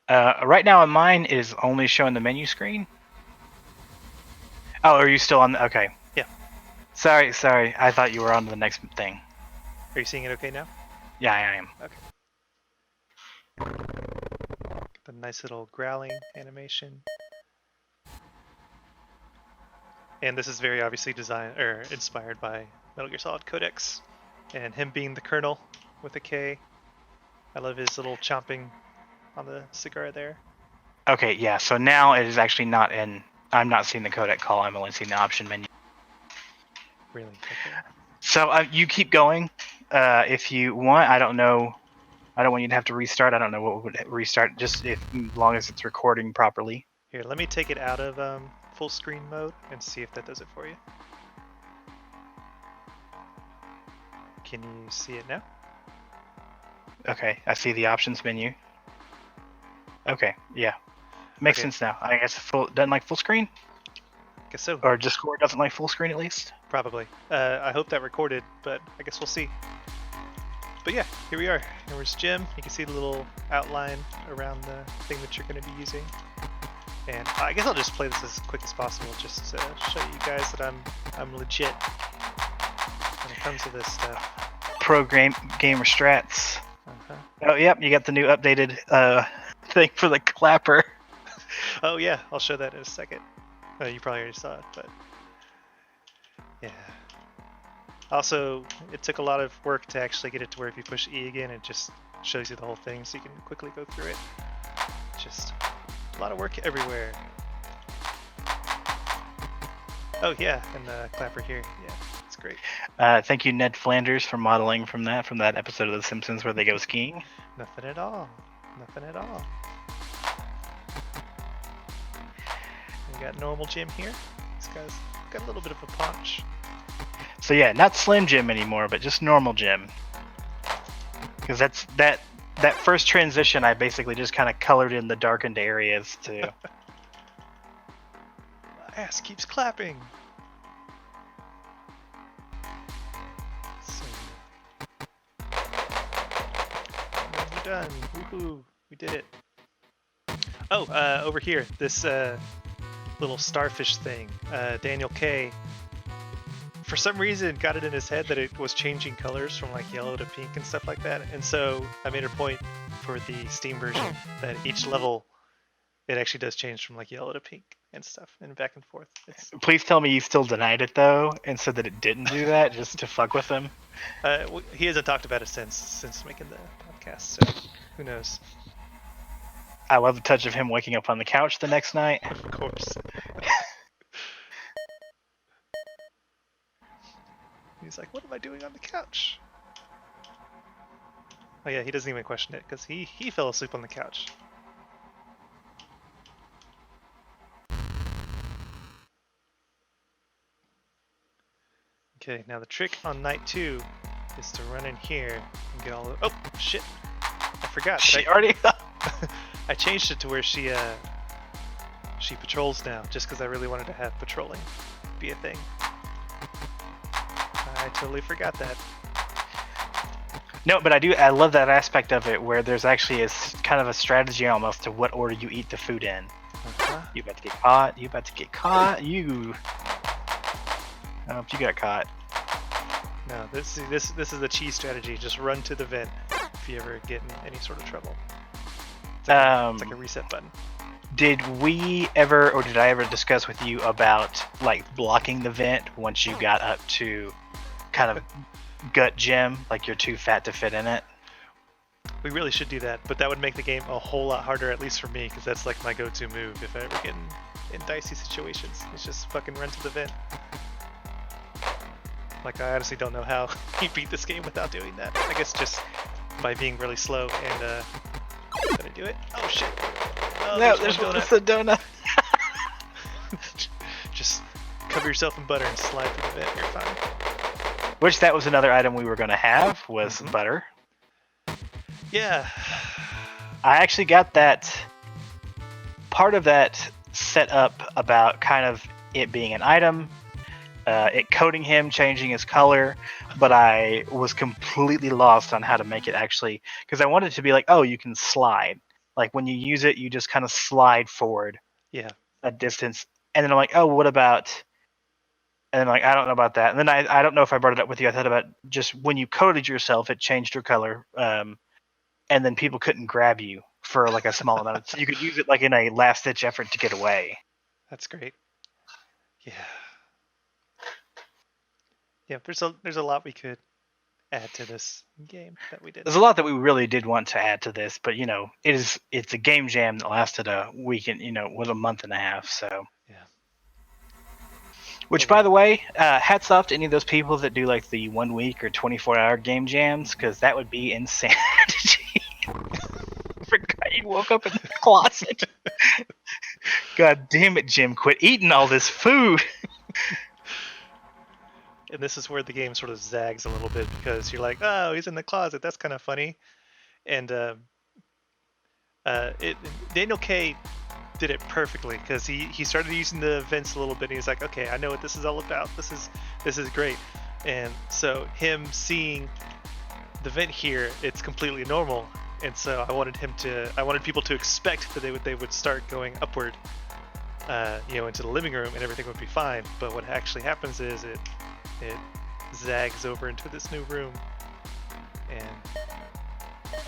S2: Right now on mine it is only showing the menu screen. Oh, are you still on? Okay.
S1: Yeah.
S2: Sorry. I thought you were on to the next thing.
S1: Are you seeing it okay now?
S2: Yeah, I am.
S1: Okay. The nice little growling animation. And this is very obviously designed or inspired by Metal Gear Solid Codex, and him being the Colonel with a K. I love his little chomping on the cigar there.
S2: Okay, yeah. So now it is actually not in. I'm not seeing the codec call. I'm only seeing the option menu.
S1: Really? Okay.
S2: So you keep going if you want. I don't know. I don't want you to have to restart. I don't know what would restart. Just as long as it's recording properly.
S1: Here, let me take it out of full screen mode and see if that does it for you. Can you see it now?
S2: Okay, I see the options menu. Okay, yeah. Makes sense now. I guess doesn't like full screen?
S1: Guess so.
S2: Or Discord doesn't like full screen at least?
S1: Probably. I hope that recorded, but I guess we'll see. But yeah, here we are. Here's Jim. You can see the little outline around the thing that you're going to be using. And I guess I'll just play this as quick as possible, just to show you guys that I'm legit when it comes to this stuff.
S2: Pro gamer strats.
S1: Uh-huh.
S2: Oh, yep, you got the new updated thing for the clapper.
S1: Oh yeah, I'll show that in a second. You probably already saw it, but yeah. Also, it took a lot of work to actually get it to where if you push E again, it just shows you the whole thing, so you can quickly go through it. Just a lot of work everywhere. Oh yeah, and the clapper here, yeah, it's great.
S2: Thank you, Ned Flanders, for modeling from that episode of The Simpsons where they go skiing.
S1: Nothing at all. Nothing at all. We got normal Jim here. This guy's got a little bit of a punch.
S2: So yeah, not Slim Jim anymore, but just normal Jim. Because that's that first transition, I basically just kind of colored in the darkened areas too.
S1: My ass keeps clapping. So, we're done. Woohoo! We did it. Oh, over here, this little starfish thing. Daniel K. For some reason got it in his head that it was changing colors from like yellow to pink and stuff like that, and so I made a point for the Steam version that each level it actually does change from like yellow to pink and stuff and back and forth.
S2: Please tell me you still denied it though and said that it didn't do that just to fuck with him.
S1: He hasn't talked about it since making the podcast, so who knows.
S2: I love the touch of him waking up on the couch the next night.
S1: Of course. He's like, what am I doing on the couch? Oh yeah, he doesn't even question it because he fell asleep on the couch. Okay, now the trick on night 2 is to run in here and get all the... Oh, shit. I forgot.
S2: She already...
S1: I changed it to where she patrols now, just because I really wanted to have patrolling be a thing. I totally forgot that.
S2: No, but I love that aspect of it where there's actually kind of a strategy almost to what order you eat the food in. You about to get caught. You about to get caught. You. Oh, you got caught.
S1: No, this is the cheese strategy. Just run to the vent if you ever get in any sort of trouble. It's like a reset button.
S2: Did we ever, or did I ever discuss with you about like blocking the vent once you got up to kind of gut gym, like you're too fat to fit in it?
S1: We really should do that, but that would make the game a whole lot harder, at least for me, because that's like my go-to move if I ever get in dicey situations. It's just fucking run to the vent. Like, I honestly don't know how you beat this game without doing that. I guess just by being really slow and gonna do it. Oh shit! Oh,
S2: no,
S1: there's
S2: a donut.
S1: Just cover yourself in butter and slide through the vent. You're fine.
S2: Which that was another item we were going to have was butter.
S1: Yeah.
S2: I actually got that part of that set up about kind of it being an item, it coating him, changing his color, but I was completely lost on how to make it actually, because I wanted it to be like, oh, you can slide. Like when you use it, you just kind of slide forward a distance. And then I'm like, oh, what about... And then like, I don't know about that. And then I don't know if I brought it up with you. I thought about just when you coated yourself, it changed your color. And then people couldn't grab you for like a small amount. So you could use it like in a last ditch effort to get away.
S1: That's great. Yeah. Yeah, there's a lot we could add to this game that we did.
S2: There's a lot that we really did want to add to this, but you know, it's a game jam that lasted a weekend, you know, was a month and a half, so.
S1: Yeah.
S2: Which, by the way, hats off to any of those people that do like the 1 week or 24-hour game jams, because that would be insanity. I forgot you woke up in the closet. God damn it, Jim! Quit eating all this food.
S1: And this is where the game sort of zags a little bit because you're like, oh, he's in the closet. That's kind of funny. And Daniel K did it perfectly because he started using the vents a little bit and he's like, okay, I know what this is all about. This is great. And so him seeing the vent here, it's completely normal. And so I wanted people to expect that they would start going upward, into the living room and everything would be fine. But what actually happens is it zags over into this new room. And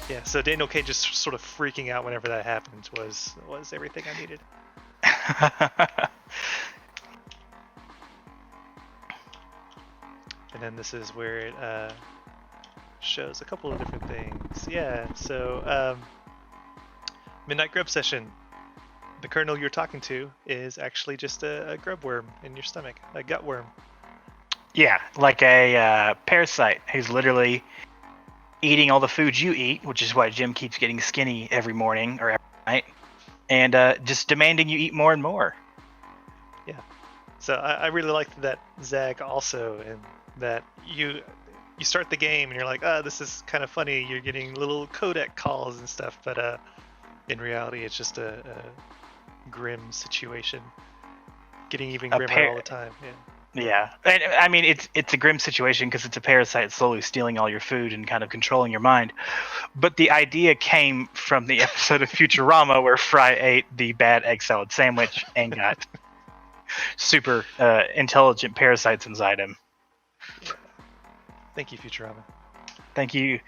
S1: yeah, so Daniel K just sort of freaking out whenever that happened was everything I needed. And then this is where it shows a couple of different things. Yeah, so Midnight Grub Session. The kernel you're talking to is actually just a grub worm in your stomach, a gut worm.
S2: Yeah, like a parasite who's literally eating all the food you eat, which is why Jim keeps getting skinny every morning or every night, and just demanding you eat more and more.
S1: Yeah. So I really liked that zag also, and that you start the game and you're like, oh, this is kind of funny. You're getting little codec calls and stuff, but in reality, it's just a grim situation, getting even grimmer all the time. Yeah.
S2: Yeah, and I mean it's a grim situation because it's a parasite slowly stealing all your food and kind of controlling your mind. But the idea came from the episode of Futurama where Fry ate the bad egg salad sandwich and got super intelligent parasites inside him.
S1: Yeah. Thank you, Futurama.
S2: Thank you,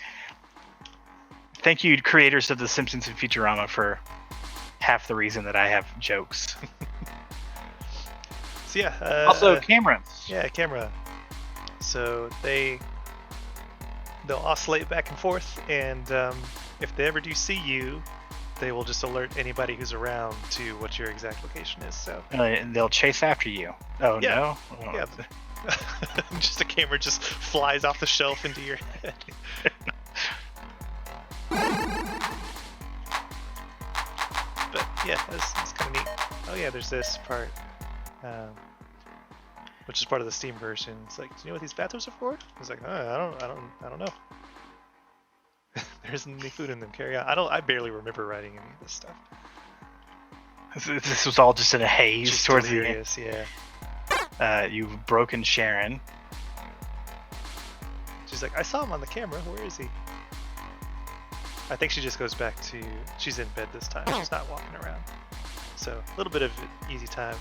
S2: creators of The Simpsons and Futurama, for half the reason that I have jokes.
S1: So yeah.
S2: Also, cameras.
S1: Yeah, camera. So they'll oscillate back and forth, and if they ever do see you, they will just alert anybody who's around to what your exact location is. So
S2: they'll chase after you. Oh
S1: yeah.
S2: No!
S1: Oh. Yeah. Just a camera just flies off the shelf into your head. But yeah, it's kind of neat. Oh yeah, there's this part. which is part of the Steam version. It's like, do you know what these bathrooms are for? He's like, I don't know. There isn't any food in them. Carry on. I barely remember writing any of this stuff.
S2: This was all just in a haze
S1: Just
S2: towards
S1: delirious,
S2: the end. You've broken Sharon.
S1: She's like, I saw him on the camera. Where is he? I think she just goes back to, she's in bed this time. She's not walking around. So a little bit of easier time.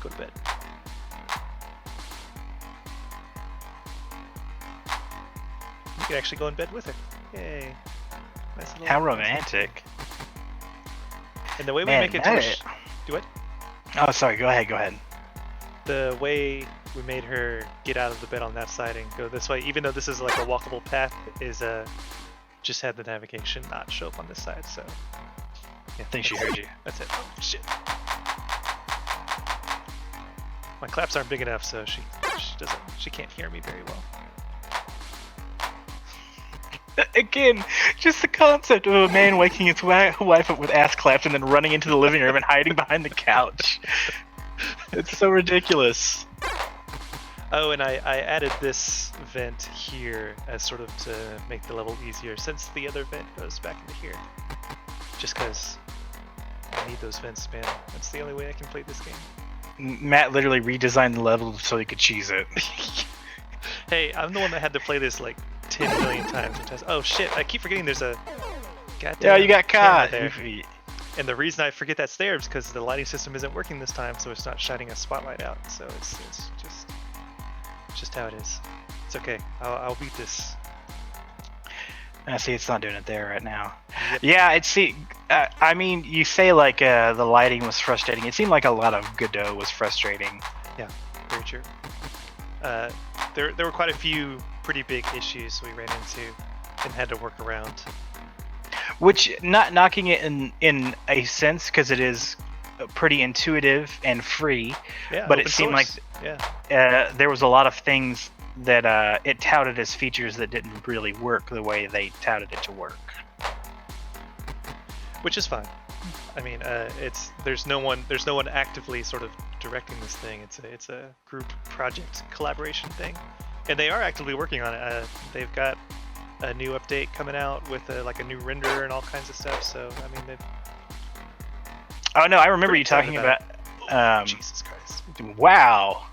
S1: Go to bed. You can actually go in bed with her. Yay. Nice little,
S2: How romantic.
S1: And the way we
S2: Man,
S1: make it do it.
S2: Oh, sorry. Go ahead.
S1: The way we made her get out of the bed on that side and go this way, even though this is like a walkable path, is just had the navigation not show up on this side. So yeah,
S2: I think she heard you.
S1: That's it. Oh shit. My claps aren't big enough, so she can't hear me very well.
S2: Again, just the concept of a man waking his wife up with ass claps and then running into the living room and hiding behind the couch. It's so ridiculous.
S1: Oh, and I added this vent here as sort of to make the level easier, since the other vent goes back into here. Just because I need those vents, man. That's the only way I can play this game.
S2: Matt literally redesigned the level so he could cheese it.
S1: Hey, I'm the one that had to play this like 10 million times. Oh shit, I keep forgetting there's a goddamn
S2: Yeah, you got caught.
S1: there. And the reason I forget that's there is because the lighting system isn't working this time, so it's not shining a spotlight out. So it's just how it is. It's okay. I'll beat this.
S2: I see it's not doing it there right now.
S1: Yep.
S2: Yeah, I mean, you say like the lighting was frustrating. It seemed like a lot of Godot was frustrating.
S1: Yeah, very true. There were quite a few pretty big issues we ran into and had to work around.
S2: Which, not knocking it in a sense, because it is pretty intuitive and free,
S1: Yeah,
S2: but it
S1: open
S2: seemed
S1: source.
S2: like there was a lot of things that it touted as features that didn't really work the way they touted it to work.
S1: Which is fine. I mean, there's no one actively sort of directing this thing. It's a group project collaboration thing, and they are actively working on it. They've got a new update coming out with like a new renderer and all kinds of stuff. So I mean,
S2: Oh no, I remember
S1: Pretty
S2: you talking
S1: excited
S2: about.
S1: Jesus Christ!
S2: Wow.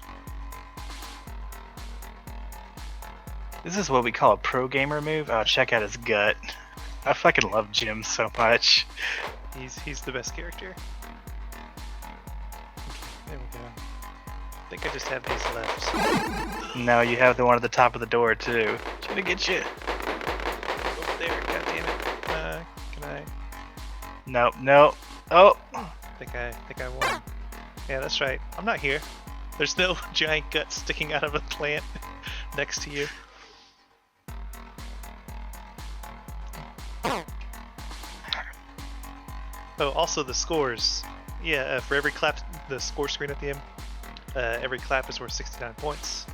S2: This is what we call a pro gamer move. Oh, check out his gut. I fucking love Jim so much.
S1: He's the best character. Okay, there we go. I think I just have these left.
S2: No, you have the one at the top of the door too. Trying to get you.
S1: Over there. God damn it. Can I?
S2: No. Oh.
S1: I think I won. Yeah, that's right. I'm not here. There's no giant gut sticking out of a plant next to you. Oh, also the scores. Yeah, for every clap, the score screen at the end, every clap is worth 69 points.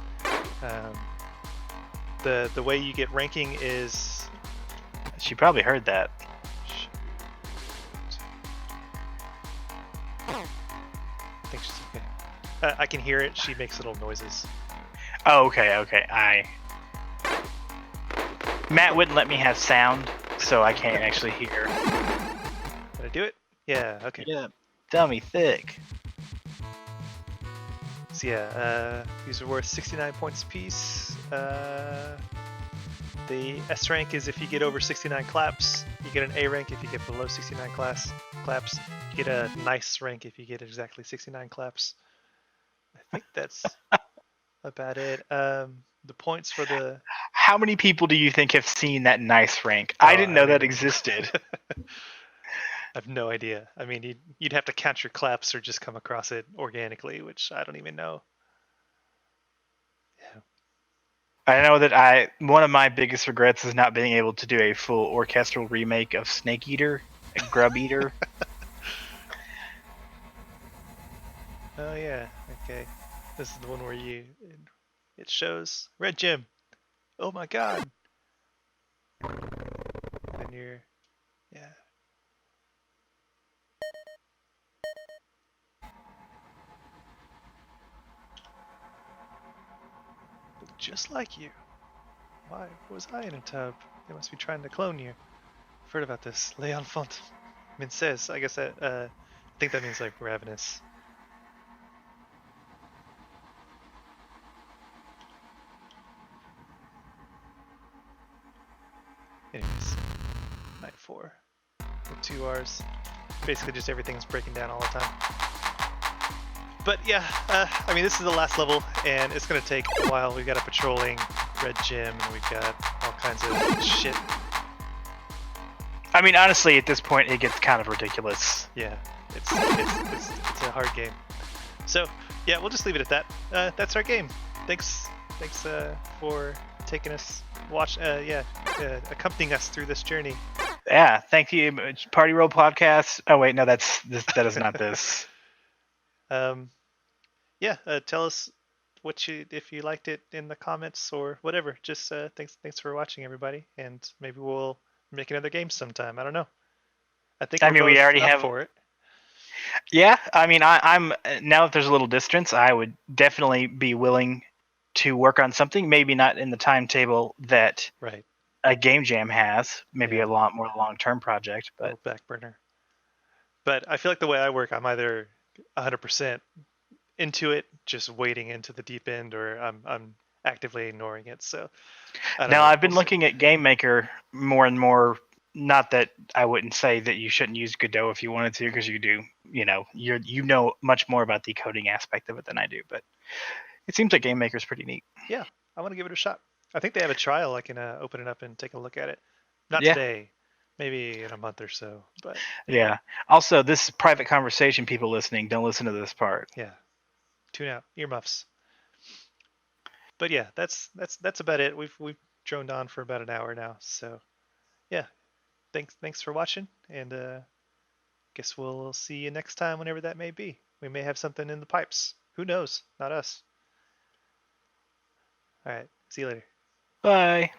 S1: The way you get ranking is...
S2: She probably heard that.
S1: I think she's okay. I can hear it. She makes little noises.
S2: Oh, okay. Matt wouldn't let me have sound, so I can't actually hear.
S1: Did I do it? Yeah, okay.
S2: Yeah, dummy thick.
S1: So yeah, these are worth 69 points apiece. The S rank is if you get over 69 claps. You get an A rank if you get below 69 claps. You get a nice rank if you get exactly 69 claps. I think that's about it. The points for the...
S2: How many people do you think have seen that nice rank? I didn't know that existed.
S1: I have no idea. I mean, you'd have to count your claps or just come across it organically, which I don't even know. Yeah.
S2: I know that one of my biggest regrets is not being able to do a full orchestral remake of Snake Eater and Grub Eater.
S1: Oh yeah, okay. This is the one where it shows Red Gym. Oh my god. And yeah. just like you. Why was I in a tub? They must be trying to clone you. I've heard about this. Les enfants minces. I guess that, I think that means like ravenous. Anyways, night 4 with 2 R's. Basically just everything's breaking down all the time. But yeah, I mean, this is the last level, and it's going to take a while. We've got a patrolling red gym, and we've got all kinds of shit.
S2: I mean, honestly, at this point, it gets kind of ridiculous.
S1: Yeah, it's a hard game. So yeah, we'll just leave it at that. That's our game. Thanks for taking us, accompanying us through this journey.
S2: Yeah, thank you, Party Roll Podcast. Oh wait, no, that is not this.
S1: Yeah, tell us if you liked it in the comments or whatever. Just thanks for watching, everybody, and maybe we'll make another game sometime. I don't know. I mean,
S2: we already have
S1: for it.
S2: Yeah, I mean, I'm now that there's a little distance, I would definitely be willing to work on something. Maybe not in the timetable that
S1: right
S2: a game jam has. Maybe
S1: Yeah.
S2: a lot more long-term project, but
S1: back burner. But I feel like the way I work, I'm either 100% into it, just wading into the deep end, or I'm actively ignoring it. So
S2: I've been looking at Game Maker more and more. Not that I wouldn't say that you shouldn't use Godot if you wanted to, because you do. You know much more about the coding aspect of it than I do, but it seems like Game Maker is pretty neat.
S1: Yeah, I want to give it a shot. I think they have a trial. I can open it up and take a look at it. Not today, maybe in a month or so. But
S2: yeah. Also, this is private conversation. People listening, don't listen to this part.
S1: Yeah, tune out, earmuffs. But yeah, that's about it. We've droned on for about an hour now. So yeah, thanks for watching, and guess we'll see you next time, whenever that may be. We may have something in the pipes. Who knows? Not us. All right. See you later.
S2: Bye.